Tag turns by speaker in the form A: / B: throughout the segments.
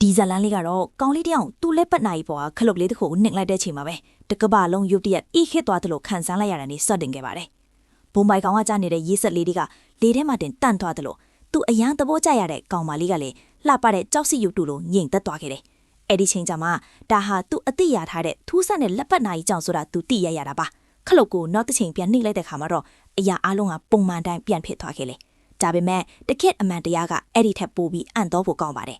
A: ဒီဇလန်လေးကတော့ကောင်းလေးတယောက်သူ့လက်ပတ်နိုင်ပေါ်ခလုတ်လေးတစ်ခုနှိမ့်လိုက်တဲ့ချိန်မှာပဲတကဘာလုံးရုပ်တရက်အိခစ်သွားတယ်လို့ခံစားလိုက်ရတာနေစတင်ခဲ့ပါတယ်ဘုံပိုင်ကောင်ကကြားနေတဲ့ရေးဆက်လေးတွေကလေထဲမှာတင်တန့်သွားတယ်လို့သူ့အရန်သဘောကျရတဲ့ကောင်မလေးကလည်းလှပတဲ့ကြောက်စီရုပ်တူလိုညင်သက်သွားခဲ့တယ်အဲ့ဒီချိန်ကျမှဒါဟာသူ့အသိရထားတဲ့ထူးဆန်းတဲ့လက်ပတ်နိုင်ကြောင်ဆိုတာသူသိရရတာပါခလုတ်ကိုနောက်တစ်ချိန်ပြန်နှိမ့်လိုက်တဲ့ခါမှာတော့အရာအလုံးကပုံမှန်တိုင်းပြန်ဖြစ်သွားခဲ့လေဒါပေမဲ့တခက်အမှန်တရားကအဲ့ဒီထက်ပိုပြီးအံ့တော့ဖို့ကောင်းပါတယ်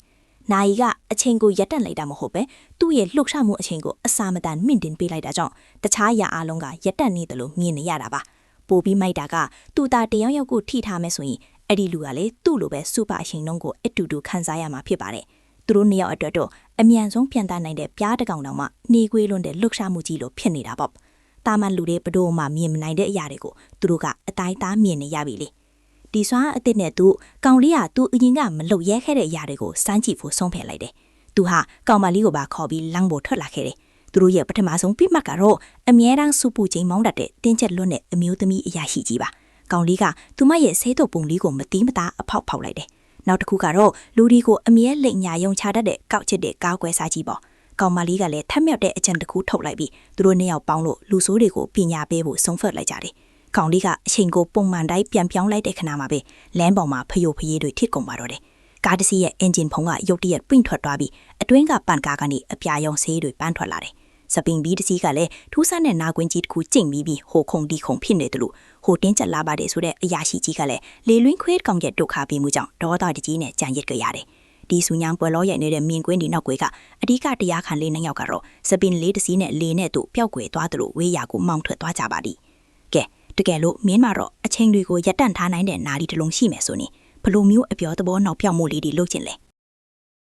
A: နိုင်ကအချိန်ကိုရက်တက်လိုက်တာမဟုတ်ပဲသူ့ရဲ့လှုပ်ရှားမှုအချိန်ကိုအစာမတန်မြင့်တင်ပေးလိုက်တာကြောင့်တခြားရာအလုံးကရက်တက်နေတယ်လို့မြင်နေရတာပါပိုပြီးမိုက်တာကသူ့သားတယောက်ယောက်ကိုထိထားမယ်ဆိုရင်အဲ့ဒီလူကလေသူ့လိုပဲစူပါအချိန်လုံးကိုအတူတူခန်းစားရမှာဖြစ်ပါတယ်သူတို့နှစ်ယောက်အတွက်တော့အမြန်ဆုံးပြန်တတ်နိုင်တဲ့ပြားတကောင်တောင်မှနေကွေးလွန်းတဲ့လှုပ်ရှားမှုကြီးလိုဖြစ်နေတာပေါ့တာမန်လူတွေဘလို့မှမြင်မနိုင်တဲ့အရာတွေကိုသူတို့ကအတိုင်းသားမြင်နေရပြီလေဒီစွာအစ်စ်နဲ့သူကောင်လေးကသူအရင်ကမလုပ်ရဲခဲ့တဲ့အရာတွေကိုစမ်းကြည့်ဖို့ဆုံးဖြတ်လိုက်တယ်။သူဟာကောင်မလေးကိုပါခေါ်ပြီးလမ်းပေါ်ထွက်လာခဲ့တယ်။သူတို့ရဲ့ပထမဆုံးပြစ်မှတ်ကတော့အမြဲတမ်းစူပူချိန်မောင်းတတ်တဲ့တင်းချက်လွတ်တဲ့အမျိုးသမီးအရာရှိကြီးပါ။ကောင်လေးကသူမရဲ့ဆေးတုပ်ပုံလေးကိုမတိမသားအဖောက်ဖောက်လိုက်တယ်။နောက်တစ်ခုကတော့လူဒီကိုအမြဲလိမ်ညာယုံချတတ်တဲ့ကောက်ချစ်တဲ့ကားကွယ်စားကြီးပေါ့။ကောင်မလေးကလည်းထက်မြောက်တဲ့အကြံတစ်ခုထုတ်လိုက်ပြီးသူတို့နှစ်ယောက်ပေါင်းလို့လူဆိုးတွေကိုပညာပေးဖို့ဆုံးဖြတ်လိုက်ကြတယ်။ကောင်လေးကအချိန်ကိုပုံမှန်တိုင်းပြန်ပြောင်းလိုက်တဲ့ခဏမှာပဲလမ်းပေါ်မှာဖယိုဖယေးတွေထစ်ကုန်ပါတော့တယ်။ကားတစ်စီးရဲ့အင်ဂျင်ဖုံးကရုတ်တရက်ပွင့်ထွက်သွားပြီးအတွင်းကပန်ကားကနေအပြာရောင်ဆေးတွေပန်းထွက်လာတယ်။စပင်ဘီတစ်စီးကလည်းထူးဆန်းတဲ့နာကွင်းကြီးတစ်ခုကျင့်ပြီးဟိုခုံဒီခုံဖြစ်နေတယ်လို့ဟိုတင်းကျပ်လာပါတယ်ဆိုတဲ့အရာရှိကြီးကလည်းလေလွင်းခွေးကောင်ရဲ့ဒုက္ခပေးမှုကြောင့်ဒေါသတကြီးနဲ့ကြံရစ်ကြရတယ်။ဒီဆူညံပွဲလောရိုက်နေတဲ့မြင်ကွင်းဒီနောက်ကွယ်ကအဓိကတရားခံလေးနှစ်ယောက်ကတော့စပင်လေးတစ်စီးနဲ့လေနဲ့သူ့ပျောက်ကွယ်သွားတယ်လို့ဝေးရာကိုမောင်းထွက်သွားကြပါသည်။ကဲတကယ်လို့မင်းမှာတော့အချိန်တွေကိုရက်တန့်ထားနိုင်တဲ့နာရီတစ်လုံးရှိမယ်ဆိုရင်ဘလို့မျိုးအပြောသဘောနောက်ပြောက်မှုလေးတွေလုပ်ချင်လဲ